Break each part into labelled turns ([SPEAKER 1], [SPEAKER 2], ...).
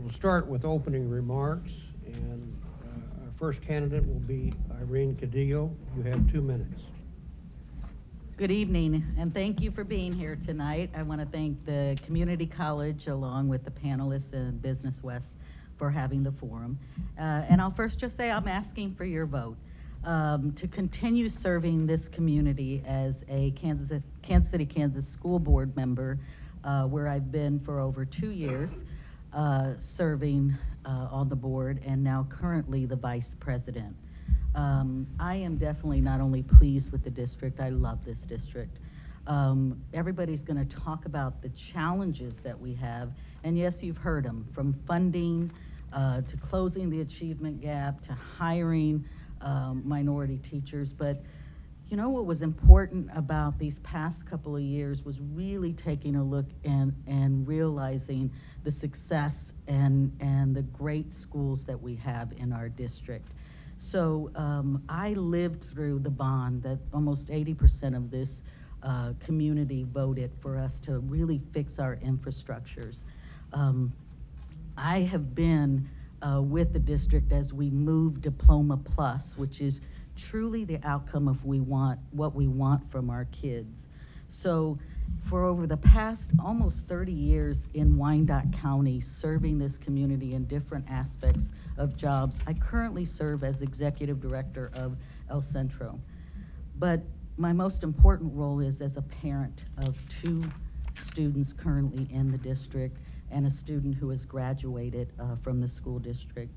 [SPEAKER 1] We'll start with opening remarks, and our first candidate will be Irene Cadillo. You have 2 minutes.
[SPEAKER 2] Good evening, and thank you for being here tonight. I want to thank the Community College along with the panelists and Business West for having the forum. And I'll first just say I'm asking for your vote to continue serving this community as a Kansas City, Kansas school board member, where I've been for over 2 years, serving on the board, and now currently the vice president. I am definitely not only pleased with the district, I love this district. Everybody's going to talk about the challenges that we have, and yes, you've heard them, from funding to closing the achievement gap to hiring minority teachers. But you know what was important about these past couple of years was really taking a look and realizing the success and the great schools that we have in our district. So I lived through the bond that almost 80% of this community voted for us to really fix our infrastructures. I have been with the district as we move Diploma Plus, which is truly the outcome of what we want from our kids. So for over the past almost 30 years in Wyandotte County, serving this community in different aspects of jobs, I currently serve as executive director of El Centro. But my most important role is as a parent of 2 students currently in the district and a student who has graduated from the school district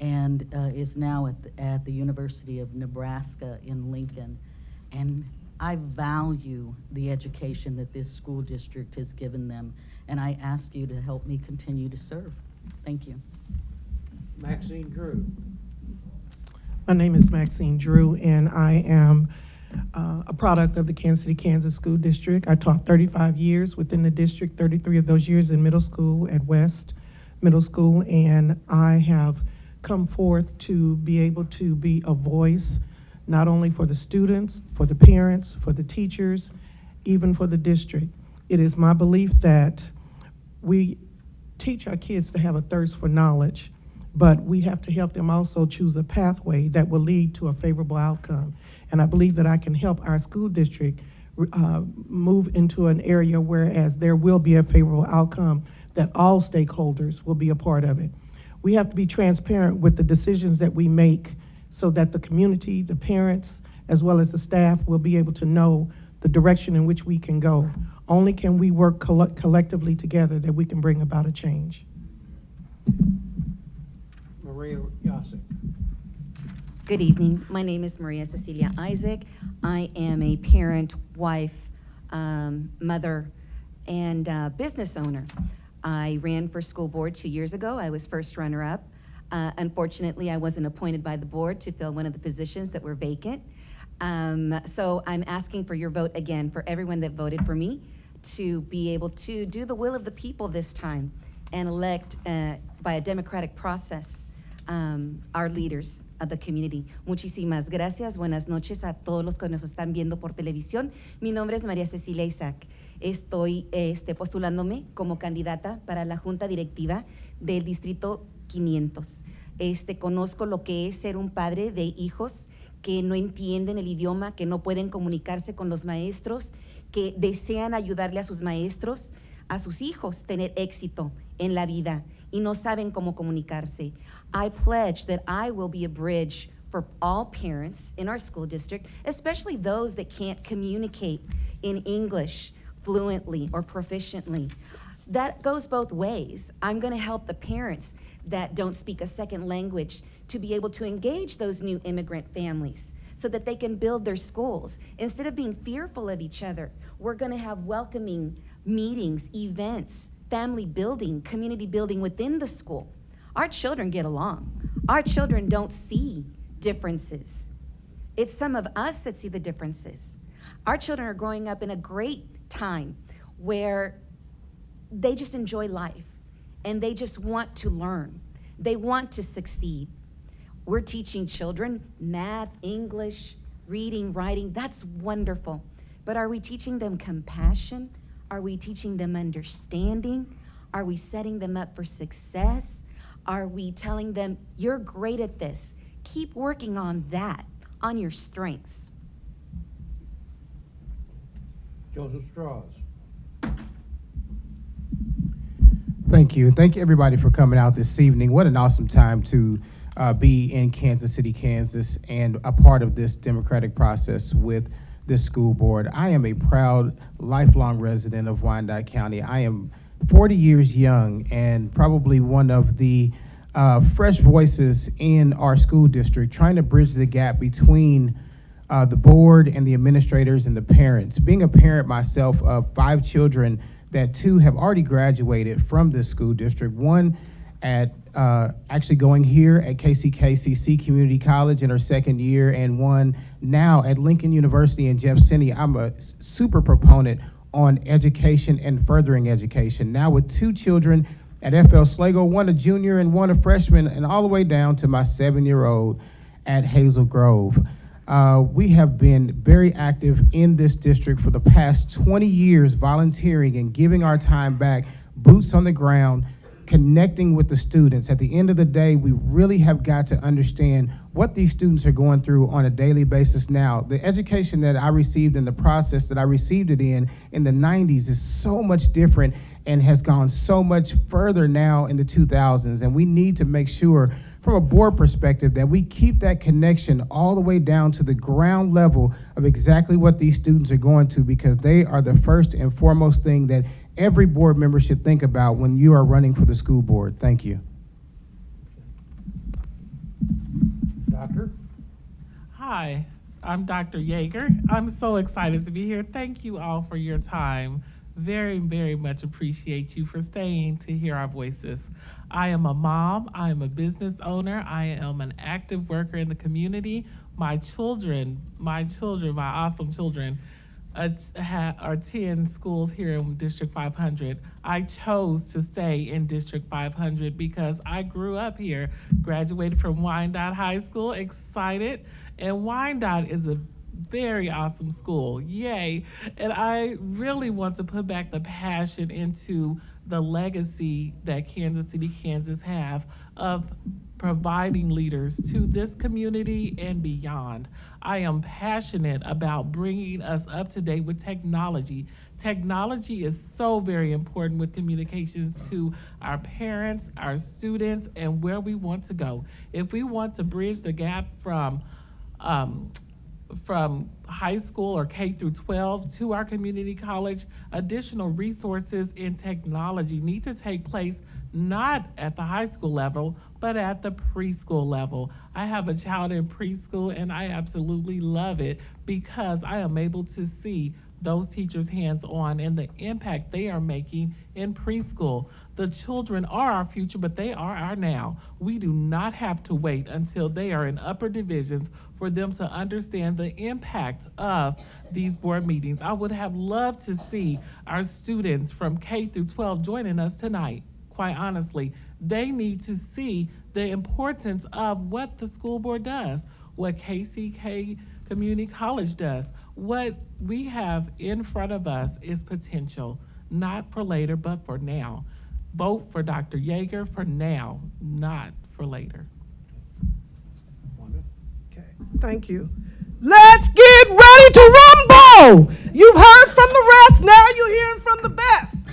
[SPEAKER 2] and is now at the University of Nebraska in Lincoln. And I value the education that this school district has given them, and I ask you to help me continue to serve. Thank you.
[SPEAKER 1] Maxine Drew.
[SPEAKER 3] My name is Maxine Drew, and I am a product of the Kansas City, Kansas School District. I taught 35 years within the district, 33 of those years in middle school at West Middle School, and I have come forth to be able to be a voice not only for the students, for the parents, for the teachers, even for the district. It is my belief that we teach our kids to have a thirst for knowledge, but we have to help them also choose a pathway that will lead to a favorable outcome. And I believe that I can help our school district move into an area whereas there will be a favorable outcome, that all stakeholders will be a part of it. We have to be transparent with the decisions that we make so that the community, the parents, as well as the staff will be able to know the direction in which we can go. Only can we work collectively together that we can bring about a change.
[SPEAKER 1] Maria Yasek.
[SPEAKER 4] Good evening. My name is Maria Cecilia Isaac. I am a parent, wife, mother, and business owner. I ran for school board 2 years ago. I was first runner-up. Unfortunately, I wasn't appointed by the board to fill one of the positions that were vacant. So I'm asking for your vote again, for everyone that voted for me, to be able to do the will of the people this time and elect by a democratic process our leaders of the community. Muchísimas gracias. Buenas noches a todos los que nos están viendo por televisión. Mi nombre es María Cecilia Isaac. Estoy postulándome como candidata para la Junta Directiva del Distrito 500. Conozco lo que es ser un padre de hijos que no entienden el idioma, que no pueden comunicarse con los maestros, que desean ayudarle a sus maestros, a sus hijos, tener éxito en la vida y no saben cómo comunicarse. I pledge that I will be a bridge for all parents in our school district, especially those that can't communicate in English fluently or proficiently. That goes both ways. I'm going to help the parents that don't speak a second language to be able to engage those new immigrant families so that they can build their schools. Instead of being fearful of each other, we're going to have welcoming meetings, events, family building, community building within the school. Our children get along. Our children don't see differences. It's some of us that see the differences. Our children are growing up in a great time where they just enjoy life and they just want to learn. They want to succeed. We're teaching children math, English, reading, writing. That's wonderful. But are we teaching them compassion? Are we teaching them understanding? Are we setting them up for success? Are we telling them, you're great at this, keep working on that, on your strengths?
[SPEAKER 1] Joseph Strauss.
[SPEAKER 5] Thank you. Thank you, everybody, for coming out this evening. What an awesome time to be in Kansas City, Kansas, and a part of this democratic process with this school board. I am a proud, lifelong resident of Wyandotte County. I am 40 years young and probably one of the fresh voices in our school district, trying to bridge the gap between the board and the administrators and the parents. Being a parent myself of 5 children, that 2 have already graduated from this school district, one at actually going here at KCKCC Community College in her 2nd year, and one now at Lincoln University in Jeff City. I'm a super proponent on education and furthering education. Now with 2 children at FL Sligo, one a junior and one a freshman, and all the way down to my 7-year-old at Hazel Grove. We have been very active in this district for the past 20 years, volunteering and giving our time back, boots on the ground, connecting with the students. At the end of the day, we really have got to understand what these students are going through on a daily basis now. The education that I received and the process that I received it in the 90s is so much different and has gone so much further now in the 2000s. And we need to make sure from a board perspective that we keep that connection all the way down to the ground level of exactly what these students are going to, because they are the first and foremost thing that every board member should think about when you are running for the school board. Thank you.
[SPEAKER 1] Doctor?
[SPEAKER 6] Hi, I'm Dr. Yeager. I'm so excited to be here. Thank you all for your time. Very, very much appreciate you for staying to hear our voices. I am a mom, I am a business owner, I am an active worker in the community. My children, my awesome children, attend schools here in District 500. I chose to stay in District 500 because I grew up here, graduated from Wyandotte High School, excited, and Wyandotte is a very awesome school, yay. And I really want to put back the passion into the legacy that Kansas City, Kansas have of providing leaders to this community and beyond. I am passionate about bringing us up to date with technology. Technology is so very important with communications to our parents, our students, and where we want to go. If we want to bridge the gap from high school or K through 12 to our community college, additional resources in technology need to take place not at the high school level, but at the preschool level. I have a child in preschool and I absolutely love it because I am able to see those teachers hands-on and the impact they are making in preschool. The children are our future, but they are our now. We do not have to wait until they are in upper divisions for them to understand the impact of these board meetings. I would have loved to see our students from K through 12 joining us tonight, quite honestly. They need to see the importance of what the school board does, what KCK Community College does. What we have in front of us is potential, not for later, but for now. Vote for Dr. Yeager for now, not for later.
[SPEAKER 1] Wanda?
[SPEAKER 3] Okay, thank you. Let's get ready to rumble. You've heard from the rest, now you're hearing from the best.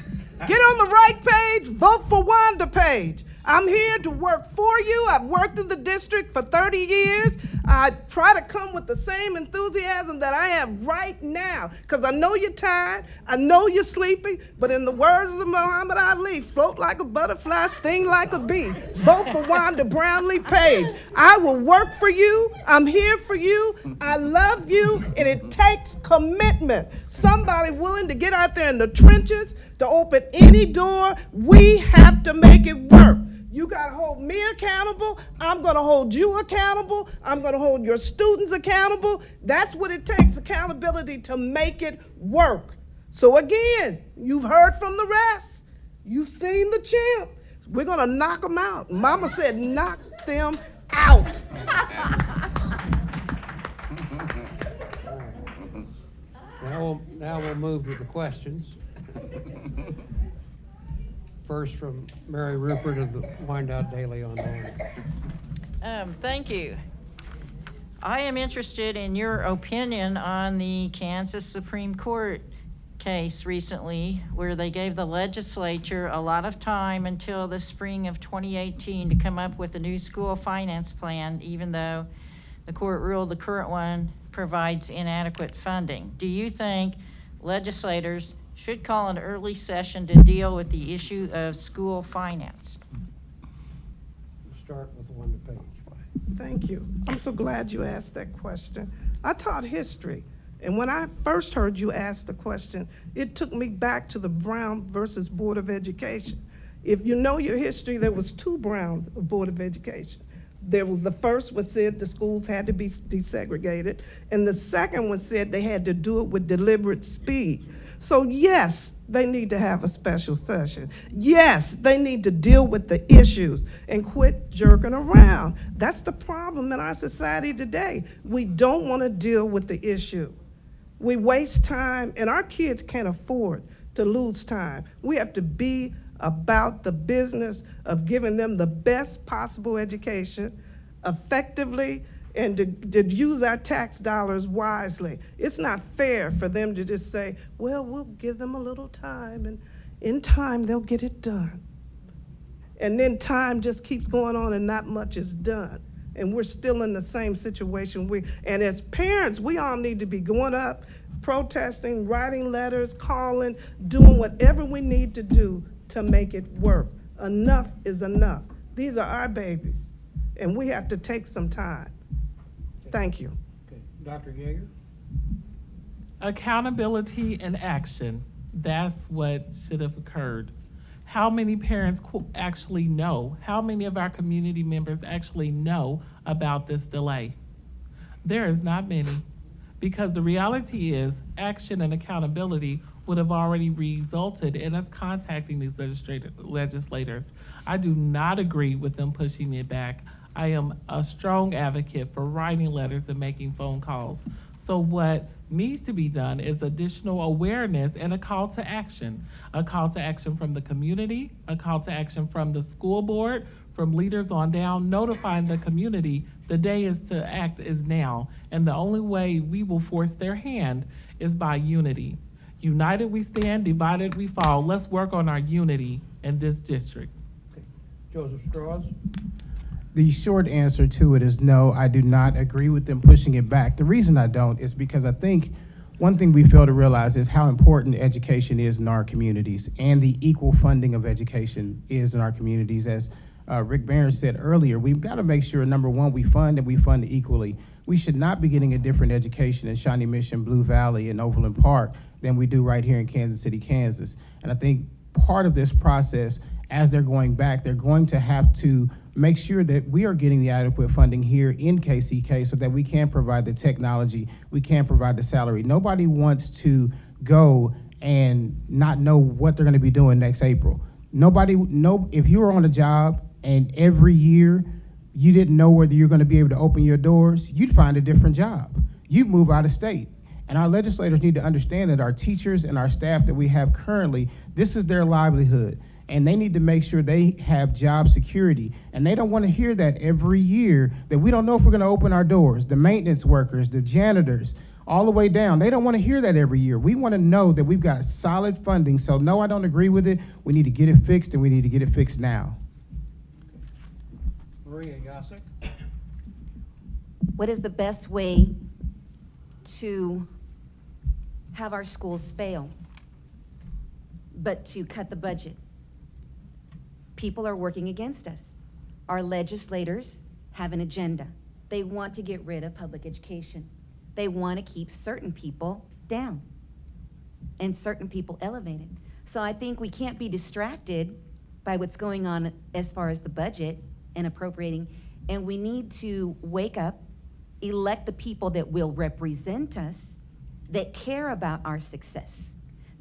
[SPEAKER 3] Get on the right page, vote for Wanda Page. I'm here to work for you. I've worked in the district for 30 years. I try to come with the same enthusiasm that I have right now, because I know you're tired, I know you're sleepy, but in the words of Muhammad Ali, float like a butterfly, sting like a bee. Vote for Wanda Brownlee Page. I will work for you. I'm here for you. I love you, and it takes commitment. Somebody willing to get out there in the trenches, to open any door. We have to make it work. You got to hold me accountable. I'm going to hold you accountable. I'm going to hold your students accountable. That's what it takes, accountability, to make it work. So again, you've heard from the rest. You've seen the champ. We're going to knock them out. Mama said knock them out.
[SPEAKER 1] Now we'll move to the questions. first from Mary Rupert of the Wyandotte Daily Online.
[SPEAKER 7] Thank you. I am interested in your opinion on the Kansas Supreme Court case recently where they gave the legislature a lot of time until the spring of 2018 to come up with a new school finance plan, even though the court ruled the current one provides inadequate funding. Do you think legislators should call an early session to deal with the issue of school finance?
[SPEAKER 1] We'll start with the one to page.
[SPEAKER 3] Thank you. I'm so glad you asked that question. I taught history, and when I first heard you ask the question, it took me back to the Brown versus Board of Education. If you know your history, there was two Brown Board of Education. There was the first one said the schools had to be desegregated, and the second one said they had to do it with deliberate speed. So yes, they need to have a special session. Yes, they need to deal with the issues and quit jerking around. That's the problem in our society today. We don't want to deal with the issue. We waste time, and our kids can't afford to lose time. We have to be about the business of giving them the best possible education effectively and to use our tax dollars wisely. It's not fair for them to just say, well, we'll give them a little time, and in time they'll get it done. And then time just keeps going on and not much is done. And we're still in the same situation. And as parents, we all need to be going up, protesting, writing letters, calling, doing whatever we need to do to make it work. Enough is enough. These are our babies, and we have to take some time. Thank you.
[SPEAKER 1] Okay, Dr. Yeager?
[SPEAKER 6] Accountability and action. That's what should have occurred. How many parents actually know? How many of our community members actually know about this delay? There is not many, because the reality is action and accountability would have already resulted in us contacting these legislators. I do not agree with them pushing it back. I am a strong advocate for writing letters and making phone calls. So what needs to be done is additional awareness and a call to action. A call to action from the community, a call to action from the school board, from leaders on down, notifying the community the day is to act is now. And the only way we will force their hand is by unity. United we stand, divided we fall. Let's work on our unity in this district.
[SPEAKER 1] Okay. Joseph Strauss?
[SPEAKER 5] The short answer to it is no, I do not agree with them pushing it back. The reason I don't is because I think one thing we fail to realize is how important education is in our communities and the equal funding of education is in our communities. As Rick Barron said earlier, we've got to make sure, number one, we fund and we fund equally. We should not be getting a different education in Shawnee Mission, Blue Valley, and Overland Park than we do right here in Kansas City, Kansas. And I think part of this process, as they're going back, they're going to have to make sure that we are getting the adequate funding here in KCK so that we can provide the technology, we can provide the salary. Nobody wants to go and not know what they're going to be doing next April. If you were on a job and every year you didn't know whether you're going to be able to open your doors, you'd find a different job. You'd move out of state. And our legislators need to understand that our teachers and our staff that we have currently, this is their livelihood. And they need to make sure they have job security. And they don't want to hear that every year, that we don't know if we're going to open our doors. The maintenance workers, the janitors, all the way down. They don't want to hear that every year. We want to know that we've got solid funding. So no, I don't agree with it. We need to get it fixed, and we need to get it fixed now.
[SPEAKER 1] Maria Yasek?
[SPEAKER 4] What is the best way to have our schools fail, but to cut the budget? People are working against us. Our legislators have an agenda. They want to get rid of public education. They want to keep certain people down and certain people elevated. So I think we can't be distracted by what's going on as far as the budget and appropriating, and we need to wake up, elect the people that will represent us, that care about our success,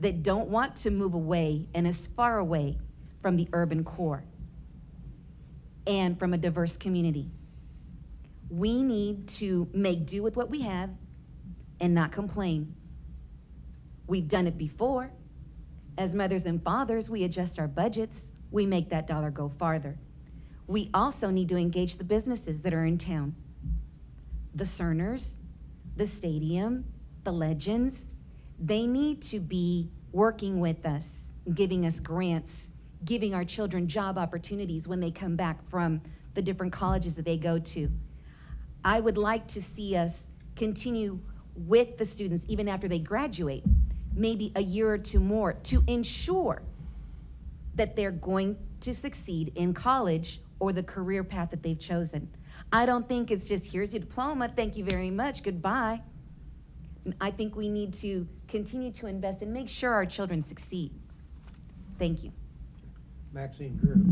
[SPEAKER 4] that don't want to move away and as far away from the urban core and from a diverse community. We need to make do with what we have and not complain. We've done it before. As mothers and fathers, we adjust our budgets. we make that dollar go farther. We also need to engage the businesses that are in town. The Cerners, the stadium, the Legends, they need to be working with us, giving us grants, giving our children job opportunities when they come back from the different colleges that they go to. I would like to see us continue with the students even after they graduate, maybe a year or two more, to ensure that they're going to succeed in college or the career path that they've chosen. I don't think it's just, here's your diploma, thank you very much, goodbye. I think we need to continue to invest and make sure our children succeed. Thank you.
[SPEAKER 1] Maxine Drew.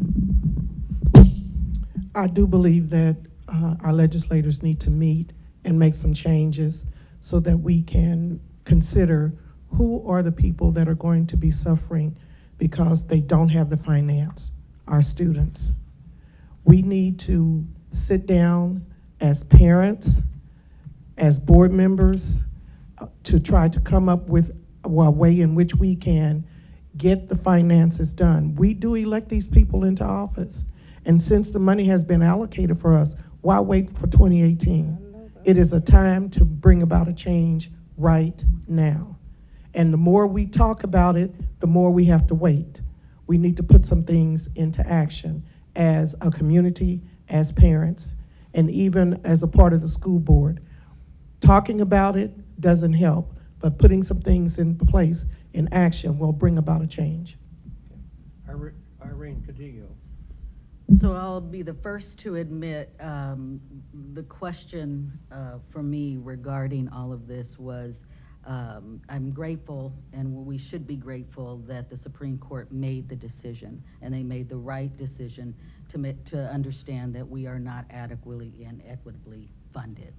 [SPEAKER 3] I do believe that our legislators need to meet and make some changes so that we can consider who are the people that are going to be suffering because they don't have the finance, our students. We need to sit down as parents, as board members, to try to come up with a way in which we can get the finances done. We do elect these people into office, and since the money has been allocated for us, why wait for 2018? It is a time to bring about a change right now. And the more we talk about it, the more we have to wait. We need to put some things into action as a community, as parents, and even as a part of the school board. Talking about it doesn't help, but putting some things in place in action will bring about a change.
[SPEAKER 1] Irene Cadillo.
[SPEAKER 2] So I'll be the first to admit the question for me regarding all of this was I'm grateful, and we should be grateful, that the Supreme Court made the decision, and they made the right decision to understand that we are not adequately and equitably funded.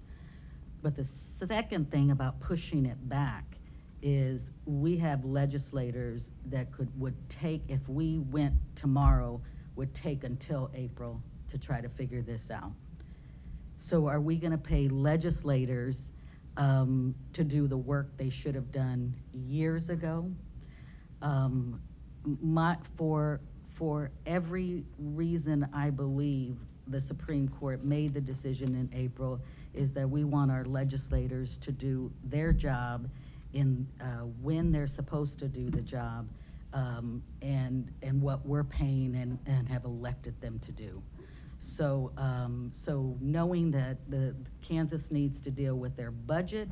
[SPEAKER 2] But the second thing about pushing it back is we have legislators that would take, if we went tomorrow, would take until April to try to figure this out. So are we gonna pay legislators to do the work they should have done years ago? For every reason I believe the Supreme Court made the decision in April is that we want our legislators to do their job in when they're supposed to do the job, and what we're paying and have elected them to do. So, so knowing that the Kansas needs to deal with their budget,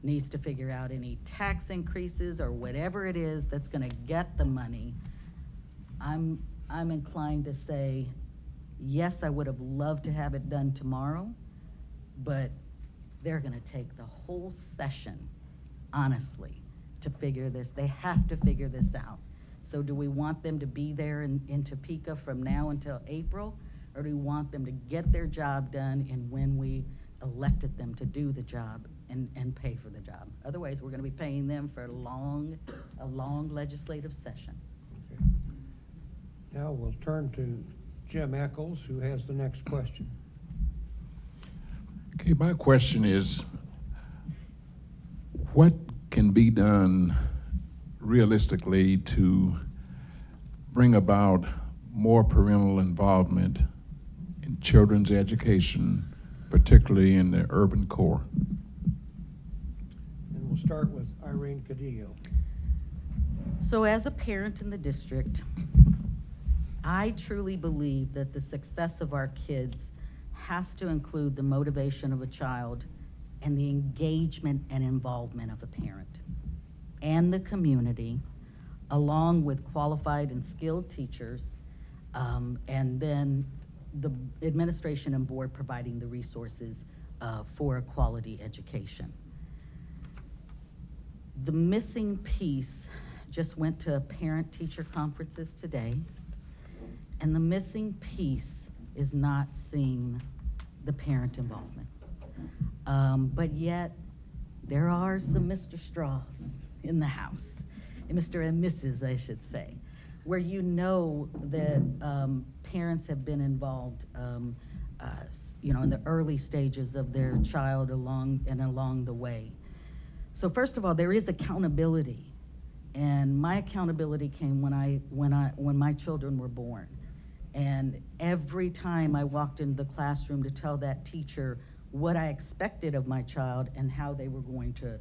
[SPEAKER 2] needs to figure out any tax increases or whatever it is that's gonna get the money, I'm inclined to say, yes, I would have loved to have it done tomorrow, but they're gonna take the whole session, honestly, to figure this. They have to figure this out. So do we want them to be there in Topeka from now until April? Or do we want them to get their job done and when we elected them to do the job and pay for the job? Otherwise, we're gonna be paying them for a long legislative session.
[SPEAKER 1] Okay. Now we'll turn to Jim Eccles, who has the next question.
[SPEAKER 8] Okay, my question is, what can be done realistically to bring about more parental involvement in children's education, particularly in the urban core?
[SPEAKER 1] And we'll start with Irene Cadillo.
[SPEAKER 2] So as a parent in the district, I truly believe that the success of our kids has to include the motivation of a child and the engagement and involvement of a parent and the community, along with qualified and skilled teachers, and then the administration and board providing the resources for a quality education. The missing piece just went to parent-teacher conferences today, and the missing piece is not seeing the parent involvement. But yet, there are some Mr. Straws in the house, and Mr. and Mrs., I should say, where you know that parents have been involved, you know, in the early stages of their child along the way. So first of all, there is accountability And my accountability came when my children were born. And every time I walked into the classroom to tell that teacher what I expected of my child and how they were going to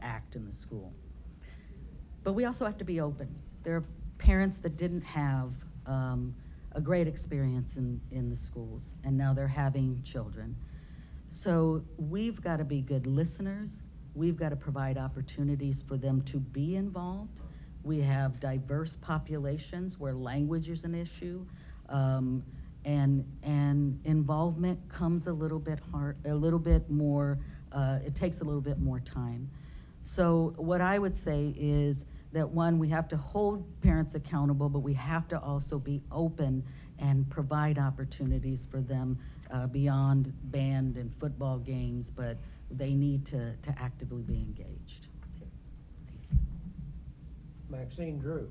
[SPEAKER 2] act in the school. But we also have to be open. There are parents that didn't have a great experience in the schools, and now they're having children. So we've got to be good listeners. We've got to provide opportunities for them to be involved. We have diverse populations where language is an issue, and involvement comes a little bit more, it takes a little bit more time. So what I would say is that, one, we have to hold parents accountable, but we have to also be open and provide opportunities for them beyond band and football games, but they need to actively be engaged.
[SPEAKER 1] Maxine Drew.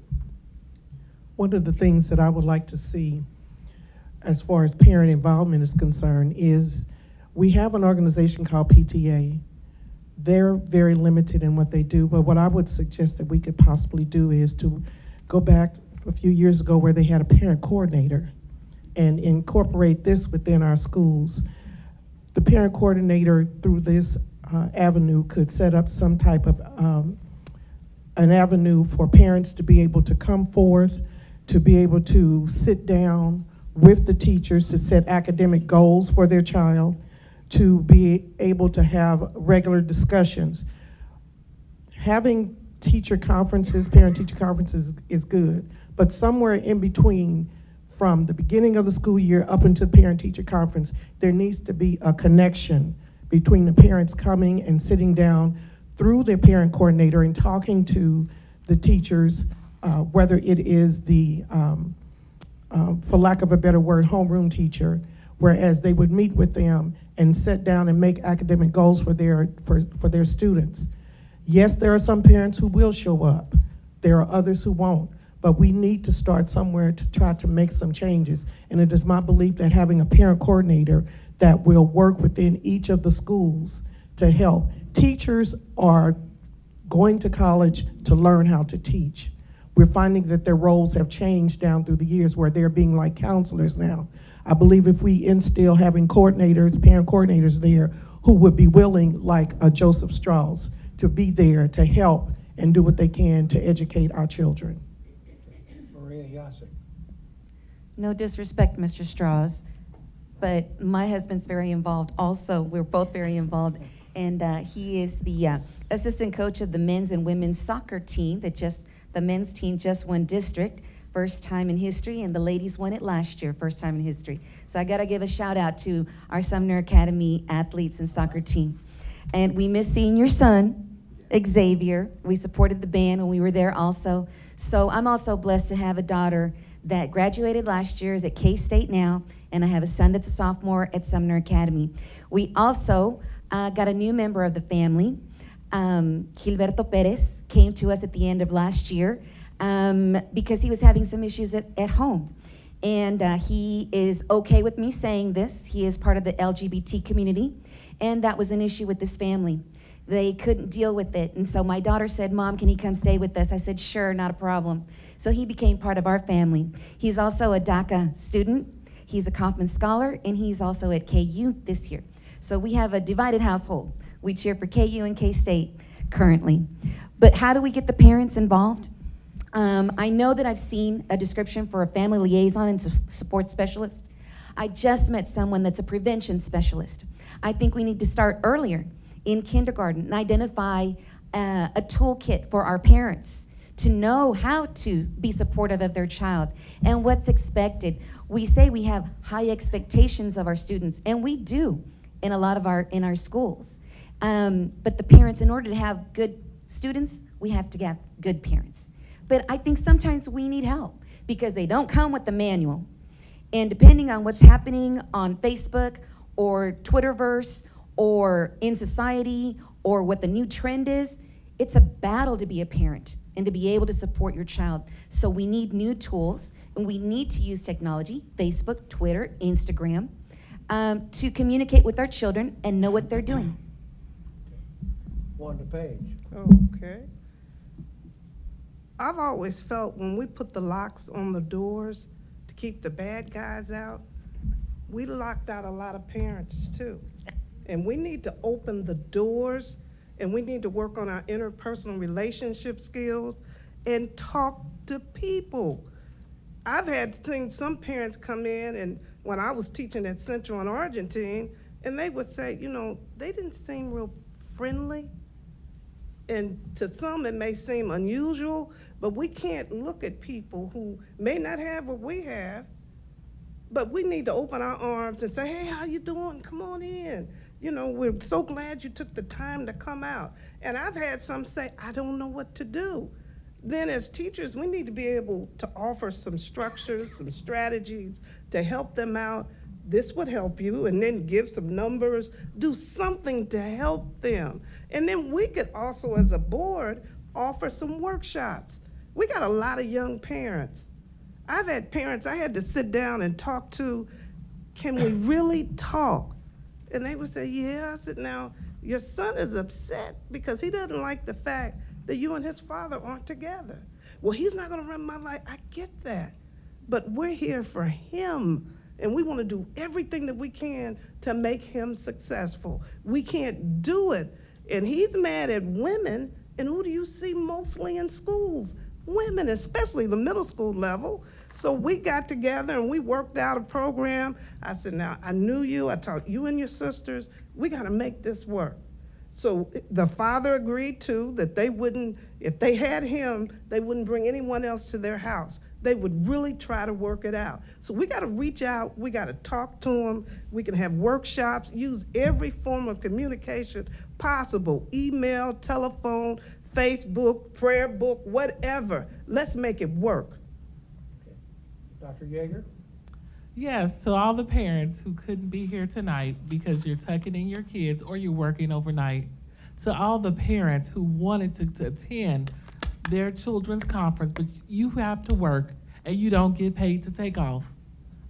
[SPEAKER 3] One of the things that I would like to see as far as parent involvement is concerned is we have an organization called PTA. They're very limited in what they do, but what I would suggest that we could possibly do is to go back a few years ago where they had a parent coordinator and incorporate this within our schools. The parent coordinator through this avenue could set up some type of an avenue for parents to be able to come forth, to be able to sit down with the teachers to set academic goals for their child, to be able to have regular discussions. Having teacher conferences, parent-teacher conferences is good, but somewhere in between, from the beginning of the school year up until parent-teacher conference, there needs to be a connection between the parents coming and sitting down through their parent coordinator and talking to the teachers, whether it is the, for lack of a better word, homeroom teacher, whereas they would meet with them and sit down and make academic goals for their students. Yes, there are some parents who will show up. There are others who won't. But we need to start somewhere to try to make some changes. And it is my belief that having a parent coordinator that will work within each of the schools to help. Teachers are going to college to learn how to teach. We're finding that their roles have changed down through the years where they're being like counselors now. I believe if we instill having coordinators, parent coordinators there who would be willing, like a Joseph Strauss, to be there to help and do what they can to educate our children.
[SPEAKER 1] Maria Yasek.
[SPEAKER 4] No disrespect, Mr. Strauss, but my husband's very involved also. We're both very involved. And he is the assistant coach of the men's and women's soccer team the men's team just won district, first time in history, and the ladies won it last year, first time in history. So I gotta give a shout out to our Sumner Academy athletes and soccer team. And we miss seeing your son, Xavier. We supported the band when we were there also. So I'm also blessed to have a daughter that graduated last year, is at K-State now, and I have a son that's a sophomore at Sumner Academy. We also got a new member of the family. Gilberto Perez came to us at the end of last year because he was having some issues at home. And he is okay with me saying this. He is part of the LGBT community, and that was an issue with this family. They couldn't deal with it, and so my daughter said, "Mom, can he come stay with us?" I said, "Sure, not a problem." So he became part of our family. He's also a DACA student. He's a Kauffman Scholar, and he's also at KU this year. So we have a divided household. We cheer for KU and K-State currently. But how do we get the parents involved? I know that I've seen a description for a family liaison and support specialist. I just met someone that's a prevention specialist. I think we need to start earlier in kindergarten and identify a toolkit for our parents to know how to be supportive of their child and what's expected. We say we have high expectations of our students, and we do in a lot of our schools. But the parents, in order to have good students, we have to have good parents. But I think sometimes we need help because they don't come with the manual. And depending on what's happening on Facebook or Twitterverse or in society or what the new trend is, it's a battle to be a parent and to be able to support your child. So we need new tools, and we need to use technology, Facebook, Twitter, Instagram, to communicate with our children and know what they're doing.
[SPEAKER 1] Wanda Page.
[SPEAKER 9] Okay. I've always felt when we put the locks on the doors to keep the bad guys out, we locked out a lot of parents too. And we need to open the doors, and we need to work on our interpersonal relationship skills and talk to people. I've had seen some parents come in, and when I was teaching at Central in Argentine, and they would say, you know, they didn't seem real friendly. And to some it may seem unusual, but we can't look at people who may not have what we have, but we need to open our arms and say, hey, how you doing? Come on in. You know, we're so glad you took the time to come out. And I've had some say, I don't know what to do. Then as teachers, we need to be able to offer some structures, some strategies to help them out. This would help you, and then give some numbers, do something to help them. And then we could also, as a board, offer some workshops. We got a lot of young parents. I've had parents I had to sit down and talk to, can we really talk? And they would say, yeah. I said, now, your son is upset because he doesn't like the fact that you and his father aren't together. Well, he's not gonna run my life. I get that. But we're here for him. And we want to do everything that we can to make him successful. We can't do it. And he's mad at women, and who do you see mostly in schools? Women, especially the middle school level. So we got together and we worked out a program. I said, now, I knew you, I taught you and your sisters, we got to make this work. So the father agreed too that they wouldn't, if they had him, they wouldn't bring anyone else to their house. They would really try to work it out. So we got to reach out, we got to talk to them, we can have workshops, use every form of communication possible, email, telephone, Facebook, prayer book, whatever. Let's make it work.
[SPEAKER 1] Dr. Yeager?
[SPEAKER 6] Yes, to all the parents who couldn't be here tonight because you're tucking in your kids or you're working overnight, to all the parents who wanted to attend their children's conference, but you have to work and you don't get paid to take off,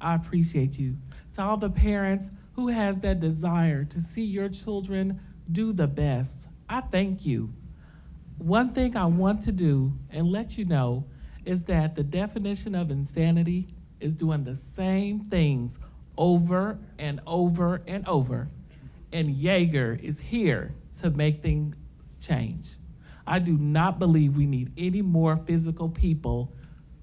[SPEAKER 6] I appreciate you. To all the parents who has that desire to see your children do the best, I thank you. One thing I want to do and let you know is that the definition of insanity is doing the same things over and over and over. And Yeager is here to make things change. I do not believe we need any more physical people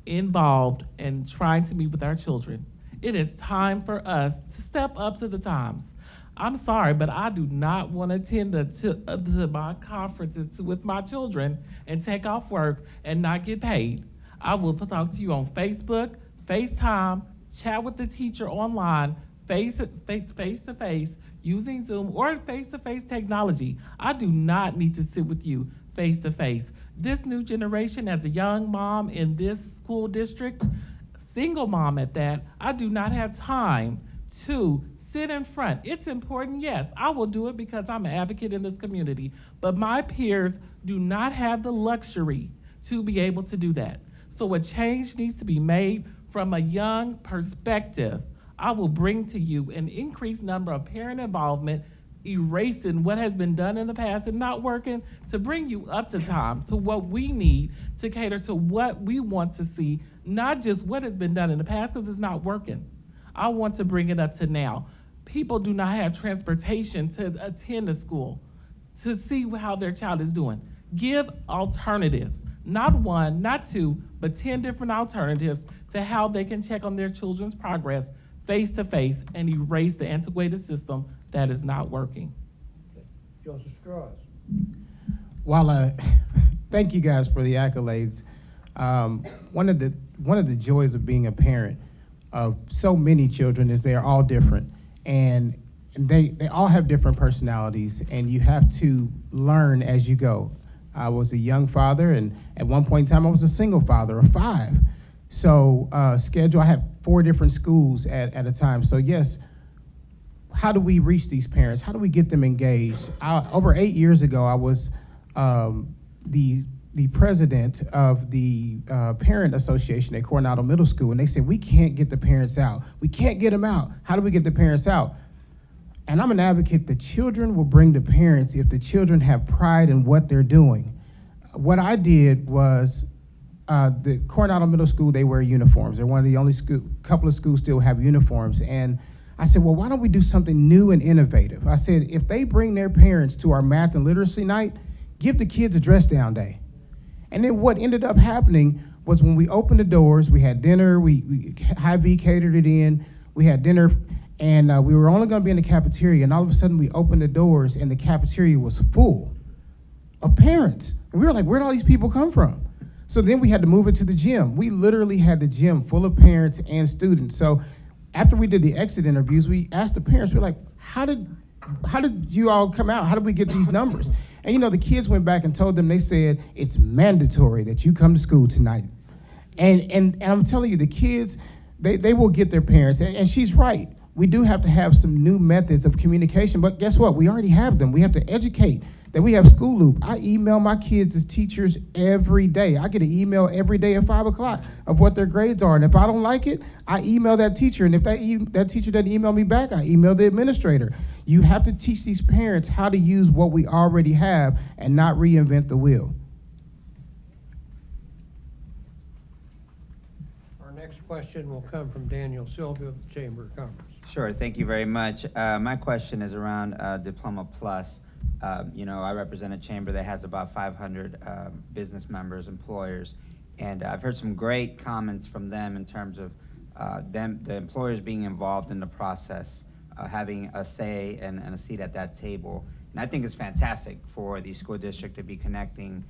[SPEAKER 6] involved in trying to meet with our children. It is time for us to step up to the times. I'm sorry, but I do not want to attend to my conferences with my children and take off work and not get paid. I will talk to you on Facebook, FaceTime, chat with the teacher online, face to face, using Zoom or face-to-face technology. I do not need to sit with you face-to-face. This new generation, as a young mom in this school district, single mom at that, I do not have time to sit in front. It's important, yes, I will do it because I'm an advocate in this community, but my peers do not have the luxury to be able to do that. So a change needs to be made from a young perspective. I will bring to you an increased number of parent involvement, erasing what has been done in the past and not working, to bring you up to time to what we need to cater to what we want to see, not just what has been done in the past because it's not working. I want to bring it up to now. People do not have transportation to attend a school to see how their child is doing. Give alternatives, not one, not two, but 10 different alternatives to how they can check on their children's progress face to face and erase the antiquated system that is not working.
[SPEAKER 1] Okay. Joseph Strauss.
[SPEAKER 5] While thank you guys for the accolades. One of the joys of being a parent of so many children is they are all different, and they all have different personalities, and you have to learn as you go. I was a young father, and at one point in time I was a single father of 5. So I have 4 different schools at a time. So yes, how do we reach these parents? How do we get them engaged? Over 8 years ago, I was the president of the parent association at Coronado Middle School, and they said, we can't get the parents out. We can't get them out. How do we get the parents out? And I'm an advocate. The children will bring the parents if the children have pride in what they're doing. What I did was the Coronado Middle School, they wear uniforms. They're one of the only couple of schools still have uniforms. And I said, well, why don't we do something new and innovative? I said, if they bring their parents to our math and literacy night, give the kids a dress down day. And then what ended up happening was when we opened the doors, we had dinner, we Hy-Vee catered it in, we had dinner, and we were only gonna be in the cafeteria, and all of a sudden we opened the doors and the cafeteria was full of parents. And we were like, where'd all these people come from? So then we had to move it to the gym. We literally had the gym full of parents and students. So after we did the exit interviews, we asked the parents, we're like, how did you all come out? How did we get these numbers? And you know, the kids went back and told them, they said, it's mandatory that you come to school tonight. And I'm telling you, the kids, they will get their parents. And she's right. We do have to have some new methods of communication, but guess what? We already have them. We have to educate. That we have School Loop. I email my kids as teachers every day. I get an email every day at 5 o'clock of what their grades are. And if I don't like it, I email that teacher. And if that teacher doesn't email me back, I email the administrator. You have to teach these parents how to use what we already have and not reinvent the wheel.
[SPEAKER 1] Our next question will come from Daniel Silva of the Chamber of Commerce.
[SPEAKER 10] Sure, thank you very much. My question is around Diploma Plus. You know, I represent a chamber that has about 500 business members, employers, and I've heard some great comments from them in terms of the employers being involved in the process, having a say and a seat at that table. And I think it's fantastic for the school district to be connecting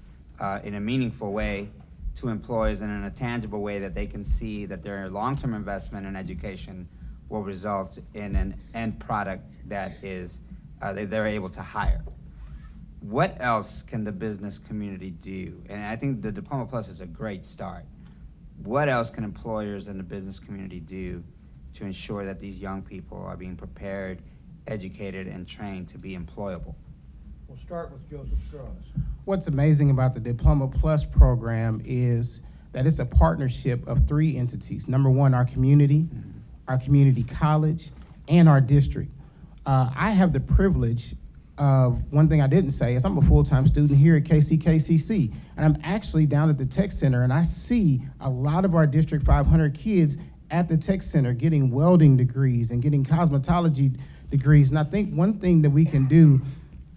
[SPEAKER 10] in a meaningful way to employees and in a tangible way that they can see that their long-term investment in education will result in an end product that is they're able to hire. What else can the business community do? And I think the Diploma Plus is a great start. What else can employers and the business community do to ensure that these young people are being prepared, educated, and trained to be employable?
[SPEAKER 1] We'll start with Joseph Strauss.
[SPEAKER 5] What's amazing about the Diploma Plus program is that it's a partnership of 3 entities. Number one, our community college, and our district. I have the privilege of, one thing I didn't say is I'm a full-time student here at KCKCC, and I'm actually down at the Tech Center, and I see a lot of our District 500 kids at the Tech Center getting welding degrees and getting cosmetology degrees. And I think one thing that we can do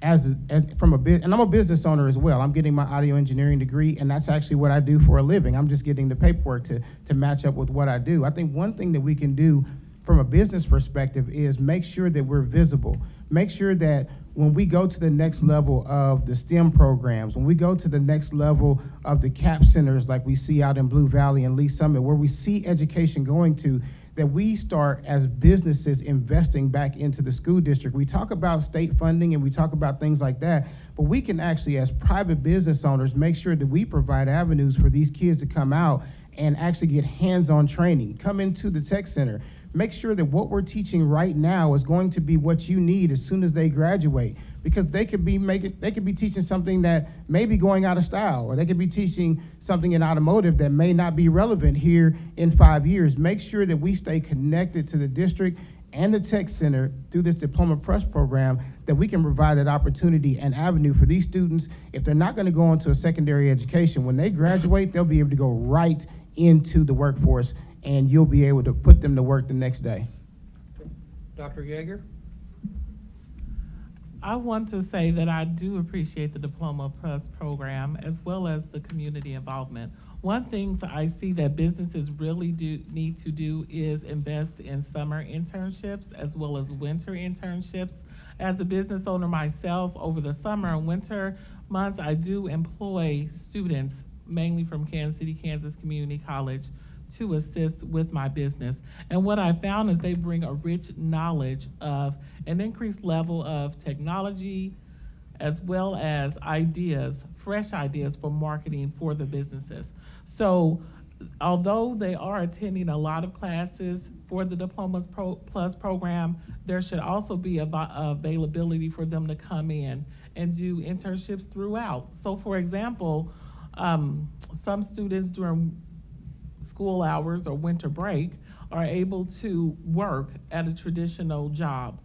[SPEAKER 5] and I'm a business owner as well. I'm getting my audio engineering degree, and that's actually what I do for a living. I'm just getting the paperwork to match up with what I do. I think one thing that we can do from a business perspective is make sure that we're visible. Make sure that when we go to the next level of the STEM programs, when we go to the next level of the CAP centers like we see out in Blue Valley and Lee Summit, where we see education going to, that we start as businesses investing back into the school district. We talk about state funding and we talk about things like that, but we can actually, as private business owners, make sure that we provide avenues for these kids to come out and actually get hands-on training, come into the Tech Center, make sure that what we're teaching right now is going to be what you need as soon as they graduate, because they could be teaching something that may be going out of style, or they could be teaching something in automotive that may not be relevant here in 5 years. Make sure that we stay connected to the district and the Tech Center through this Diploma Plus program, that we can provide that opportunity and avenue for these students. If they're not going to go into a secondary education, when they graduate, they'll be able to go right into the workforce, and you'll be able to put them to work the next day.
[SPEAKER 1] Dr. Yeager?
[SPEAKER 6] I want to say that I do appreciate the Diploma Plus program as well as the community involvement. One thing I see that businesses really need to do is invest in summer internships as well as winter internships. As a business owner myself, over the summer and winter months, I do employ students, mainly from Kansas City, Kansas Community College, to assist with my business. And what I found is they bring a rich knowledge of an increased level of technology, as well as ideas, fresh ideas for marketing for the businesses. So although they are attending a lot of classes for the Diploma Plus program, there should also be availability for them to come in and do internships throughout. So for example, some students during school hours or winter break are able to work at a traditional job.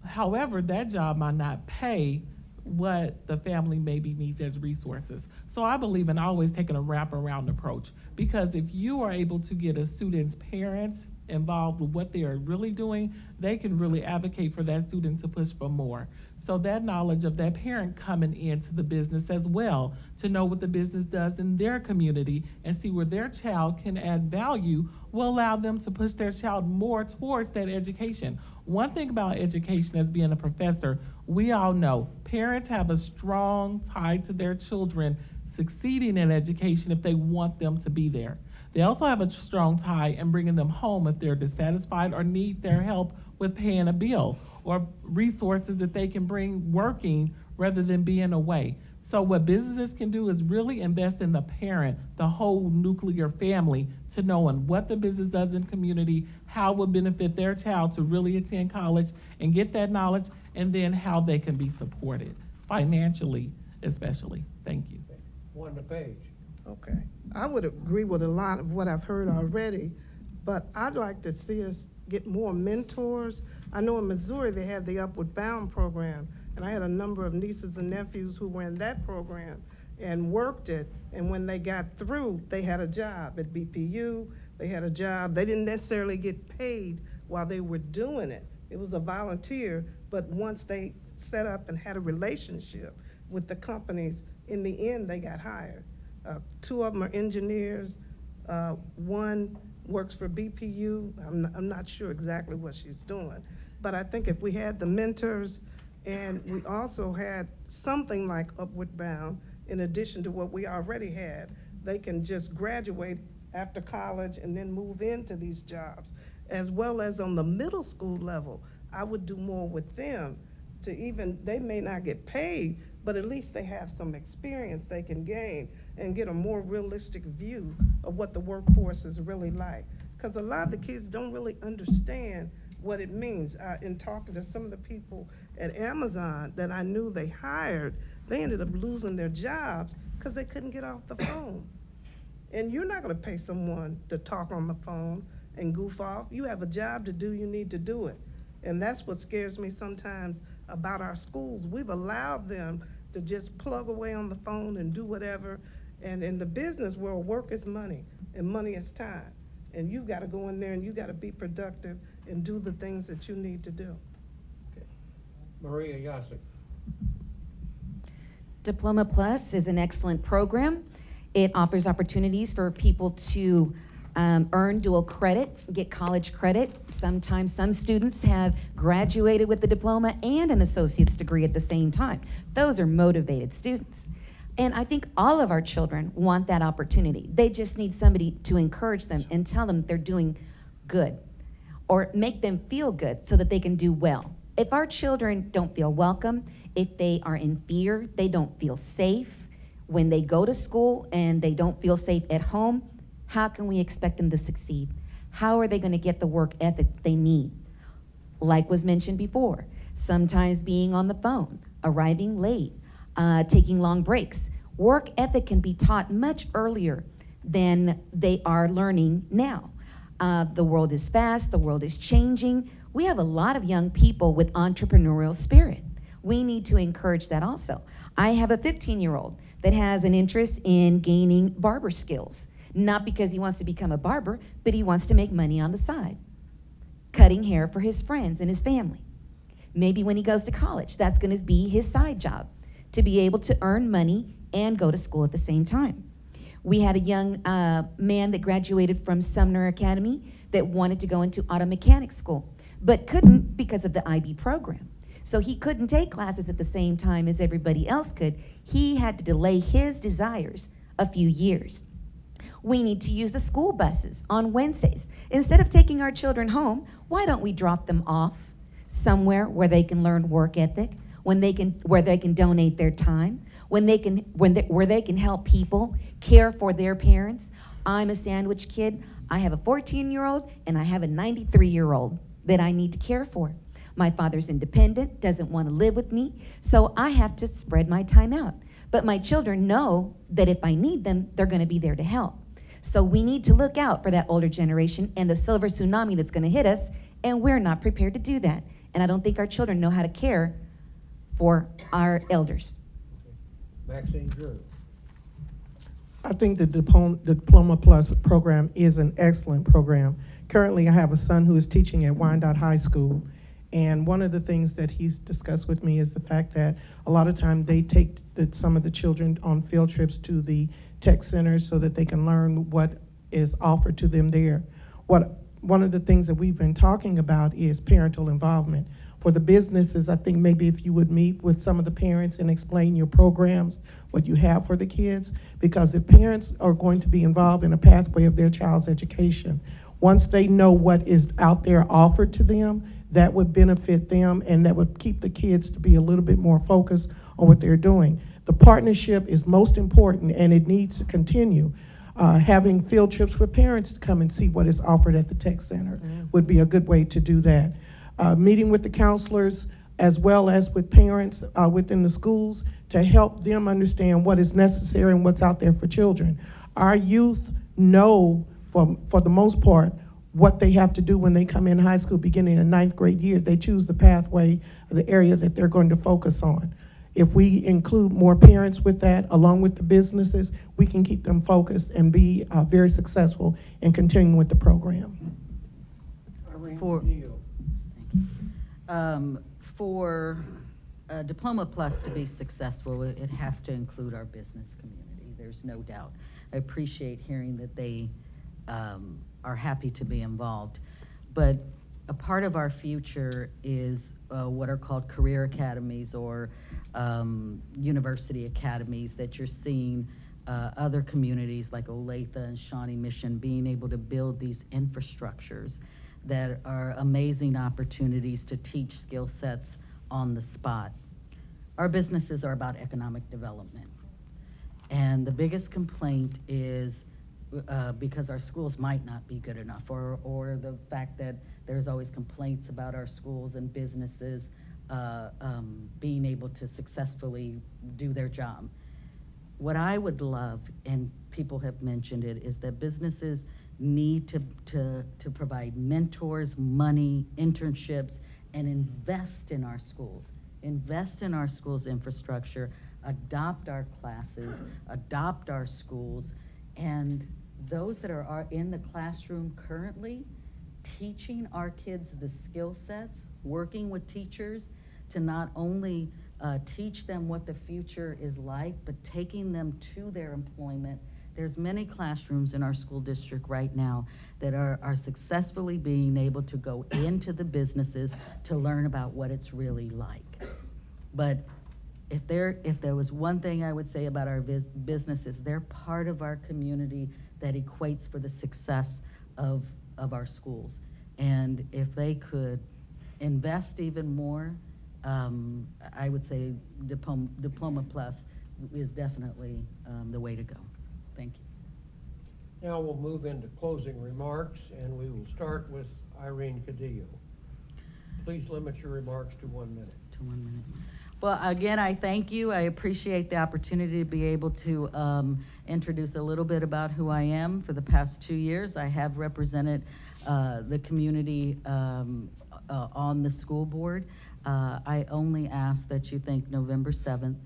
[SPEAKER 6] However, that job might not pay what the family maybe needs as resources. So I believe in always taking a wraparound approach, because if you are able to get a student's parents involved with what they are really doing, they can really advocate for that student to push for more. So that knowledge of that parent coming into the business as well, to know what the business does in their community and see where their child can add value, will allow them to push their child more towards that education. One thing about education as being a professor, we all know parents have a strong tie to their children succeeding in education if they want them to be there. They also have a strong tie in bringing them home if they're dissatisfied or need their help with paying a bill, or resources that they can bring working rather than being away. So what businesses can do is really invest in the parent, the whole nuclear family, to knowing what the business does in community, how it would benefit their child to really attend college and get that knowledge, and then how they can be supported financially, especially. Thank you.
[SPEAKER 1] Wanda Page.
[SPEAKER 9] Okay. I would agree with a lot of what I've heard already, but I'd like to see us get more mentors. I know in Missouri they have the Upward Bound program, and I had a number of nieces and nephews who were in that program and worked it, and when they got through, they had a job at BPU, they had a job. They didn't necessarily get paid while they were doing it. It was a volunteer, but once they set up and had a relationship with the companies, in the end, they got hired. Two of them are engineers. One works for BPU. I'm not sure exactly what she's doing. But I think if we had the mentors, and we also had something like Upward Bound, in addition to what we already had, they can just graduate after college and then move into these jobs. As well as on the middle school level, I would do more with them to even, they may not get paid, but at least they have some experience they can gain and get a more realistic view of what the workforce is really like. Because a lot of the kids don't really understand what it means. In talking to some of the people at Amazon that I knew they hired, they ended up losing their jobs because they couldn't get off the phone. And you're not gonna pay someone to talk on the phone and goof off. You have a job to do, you need to do it. And that's what scares me sometimes about our schools. We've allowed them to just plug away on the phone and do whatever. And in the business world, work is money, and money is time. And you've got to go in there and you've got to be productive and do the things that you need to do.
[SPEAKER 1] Okay. Maria Yasik.
[SPEAKER 4] Diploma Plus is an excellent program. It offers opportunities for people to earn dual credit, get college credit. Sometimes some students have graduated with a diploma and an associate's degree at the same time. Those are motivated students. And I think all of our children want that opportunity. They just need somebody to encourage them and tell them they're doing good, or make them feel good so that they can do well. If our children don't feel welcome, if they are in fear, they don't feel safe when they go to school and they don't feel safe at home, how can we expect them to succeed? How are they going to get the work ethic they need? Like was mentioned before, sometimes being on the phone, arriving late, taking long breaks. Work ethic can be taught much earlier than they are learning now. The world is fast, the world is changing. We have a lot of young people with entrepreneurial spirit. We need to encourage that also. I have a 15-year-old that has an interest in gaining barber skills. Not because he wants to become a barber, but he wants to make money on the side, cutting hair for his friends and his family. Maybe when he goes to college, that's going to be his side job, to be able to earn money and go to school at the same time. We had a young man that graduated from Sumner Academy that wanted to go into auto mechanics school, but couldn't because of the IB program. So he couldn't take classes at the same time as everybody else could. He had to delay his desires a few years. We need to use the school buses on Wednesdays. Instead of taking our children home, why don't we drop them off somewhere where they can learn work ethic, where they can donate their time, where they can help people care for their parents. I'm a sandwich kid. I have a 14-year-old and I have a 93-year-old that I need to care for. My father's independent, doesn't want to live with me, so I have to spread my time out. But my children know that if I need them, they're going to be there to help. So we need to look out for that older generation and the silver tsunami that's going to hit us, and we're not prepared to do that. And I don't think our children know how to care for our elders.
[SPEAKER 1] Maxine Drew.
[SPEAKER 3] I think the Diploma Plus program is an excellent program. Currently, I have a son who is teaching at Wyandotte High School, and one of the things that he's discussed with me is the fact that a lot of time they take some of the children on field trips to the tech centers so that they can learn what is offered to them there. One of the things that we've been talking about is parental involvement. For the businesses, I think maybe if you would meet with some of the parents and explain your programs, what you have for the kids, because if parents are going to be involved in a pathway of their child's education, once they know what is out there offered to them, that would benefit them and that would keep the kids to be a little bit more focused on what they're doing. The partnership is most important and it needs to continue. Having field trips with parents to come and see what is offered at the tech center would be a good way to do that. Meeting with the counselors as well as with parents within the schools to help them understand what is necessary and what's out there for children. Our youth know, for the most part, what they have to do when they come in high school beginning in 9th grade year. They choose the pathway, the area that they're going to focus on. If we include more parents with that, along with the businesses, we can keep them focused and be very successful in continuing with the program.
[SPEAKER 1] Irene
[SPEAKER 2] For-
[SPEAKER 1] Cadillo.
[SPEAKER 2] For Diploma Plus to be successful, it has to include our business community, there's no doubt. I appreciate hearing that they are happy to be involved. But a part of our future is what are called career academies or university academies that you're seeing other communities like Olathe and Shawnee Mission being able to build these infrastructures that are amazing opportunities to teach skill sets on the spot. Our businesses are about economic development. And the biggest complaint is because our schools might not be good enough, or the fact that there's always complaints about our schools and businesses being able to successfully do their job. What I would love, and people have mentioned it, is that businesses need to provide mentors, money, internships, and invest in our schools. Invest in our schools' infrastructure, adopt our classes, adopt our schools, and those that are in the classroom currently, teaching our kids the skill sets, working with teachers to not only teach them what the future is like, but taking them to their employment. There's many classrooms in our school district right now that are successfully being able to go into the businesses to learn about what it's really like. But if there was one thing I would say about our businesses, they're part of our community that equates for the success of our schools. And if they could invest even more, I would say Diploma Plus is definitely the way to go. Thank you.
[SPEAKER 1] Now we'll move into closing remarks, and we will start with Irene Cadillo. Please limit your remarks to 1 minute.
[SPEAKER 2] To 1 minute. Well, again, I thank you. I appreciate the opportunity to be able to introduce a little bit about who I am. For the past 2 years, I have represented the community on the school board. I only ask that you think November 7th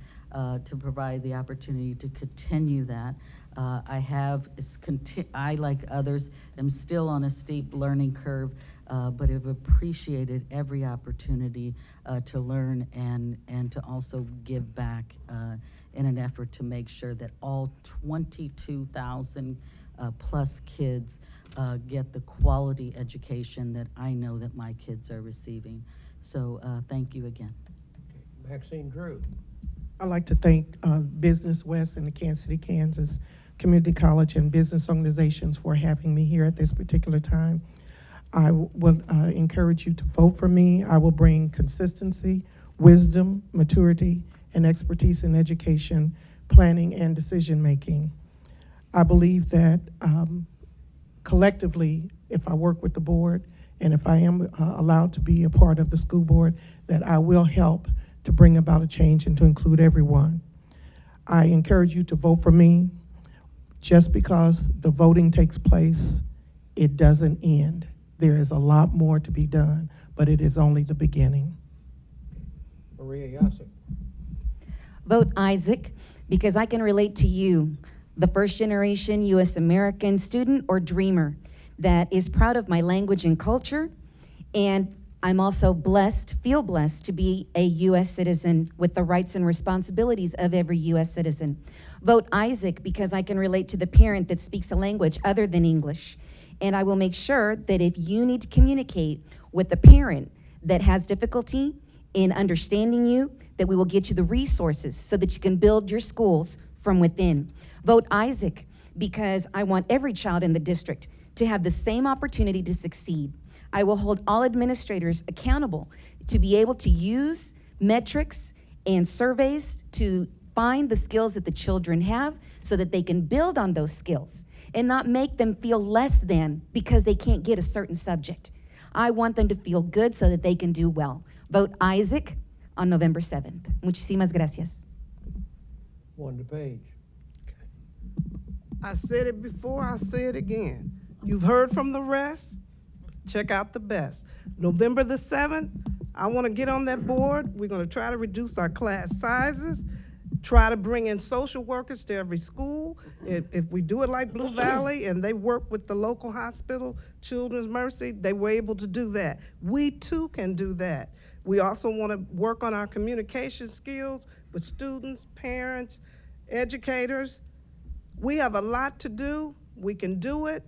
[SPEAKER 2] to provide the opportunity to continue that. I, like others, am still on a steep learning curve, but have appreciated every opportunity to learn and to also give back in an effort to make sure that all 22,000 plus kids get the quality education that I know that my kids are receiving. So thank you again.
[SPEAKER 1] Okay. Maxine Drew.
[SPEAKER 3] I'd like to thank Business West and the Kansas City, Kansas Community College and business organizations for having me here at this particular time. I will encourage you to vote for me. I will bring consistency, wisdom, maturity, and expertise in education, planning, and decision-making. I believe that collectively, if I work with the board and if I am allowed to be a part of the school board, that I will help to bring about a change and to include everyone. I encourage you to vote for me. Just because the voting takes place, it doesn't end. There is a lot more to be done, but it is only the beginning.
[SPEAKER 1] Maria Yasek.
[SPEAKER 4] Vote Isaac, because I can relate to you. the first generation U.S. American student or dreamer that is proud of my language and culture, and I'm also feel blessed to be a U.S. citizen with the rights and responsibilities of every U.S. citizen. Vote Isaac because I can relate to the parent that speaks a language other than English. And I will make sure that if you need to communicate with a parent that has difficulty in understanding you, that we will get you the resources so that you can build your schools from within. Vote Isaac because I want every child in the district to have the same opportunity to succeed. I will hold all administrators accountable to be able to use metrics and surveys to find the skills that the children have so that they can build on those skills and not make them feel less than because they can't get a certain subject. I want them to feel good so that they can do well. Vote Isaac on November 7th. Muchísimas gracias.
[SPEAKER 1] Wanda Page.
[SPEAKER 9] I said it before, I'll say it again. You've heard from the rest, check out the best. November the 7th, I want to get on that board. We're going to try to reduce our class sizes, try to bring in social workers to every school. If we do it like Blue Valley and they work with the local hospital, Children's Mercy, they were able to do that. We too can do that. We also want to work on our communication skills with students, parents, educators. We have a lot to do. We can do it.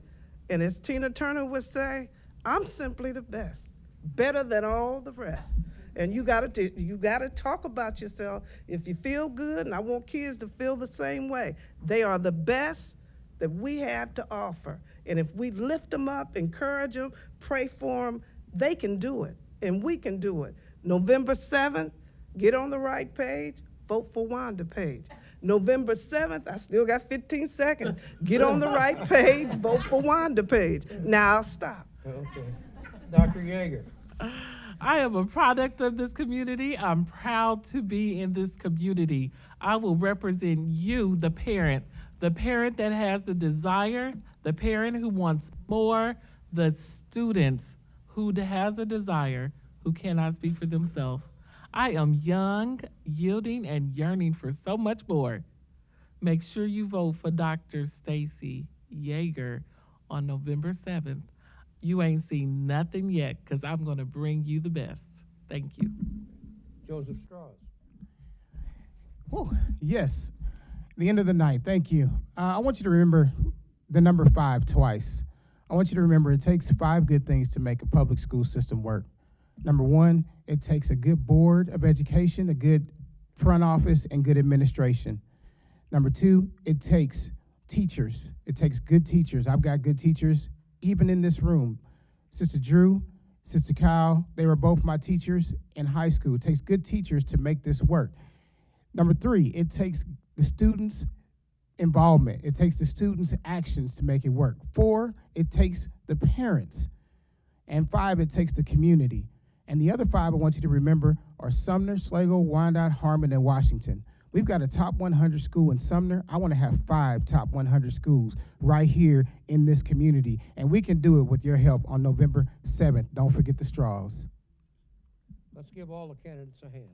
[SPEAKER 9] And as Tina Turner would say, I'm simply the best, better than all the rest. And you gotta talk about yourself if you feel good, and I want kids to feel the same way. They are the best that we have to offer. And if we lift them up, encourage them, pray for them, they can do it, and we can do it. November 7th, get on the right page, vote for Wanda Page. November 7th, I still got 15 seconds, get on the right page, vote for Wanda Page. Now I'll stop.
[SPEAKER 1] Okay. Dr. Yeager.
[SPEAKER 6] I am a product of this community. I'm proud to be in this community. I will represent you, the parent that has the desire, the parent who wants more, the students who has a desire, who cannot speak for themselves. I am young, yielding, and yearning for so much more. Make sure you vote for Dr. Stacy Yeager on November 7th. You ain't seen nothing yet, because I'm going to bring you the best. Thank you.
[SPEAKER 1] Joseph Strauss.
[SPEAKER 5] Whew, yes, the end of the night, thank you. I want you to remember the number 5 twice. I want you to remember it takes 5 good things to make a public school system work. Number 1, it takes a good board of education, a good front office, and good administration. Number 2, it takes teachers. It takes good teachers. I've got good teachers, even in this room. Sister Drew, Sister Kyle, they were both my teachers in high school. It takes good teachers to make this work. Number 3, it takes the students' involvement. It takes the students' actions to make it work. 4, it takes the parents. And 5, it takes the community. And the other 5 I want you to remember are Sumner, Schlegel, Wyandotte, Harmon, and Washington. We've got a top 100 school in Sumner. I want to have 5 top 100 schools right here in this community. And we can do it with your help on November 7th. Don't forget the straws.
[SPEAKER 1] Let's give all the candidates a hand.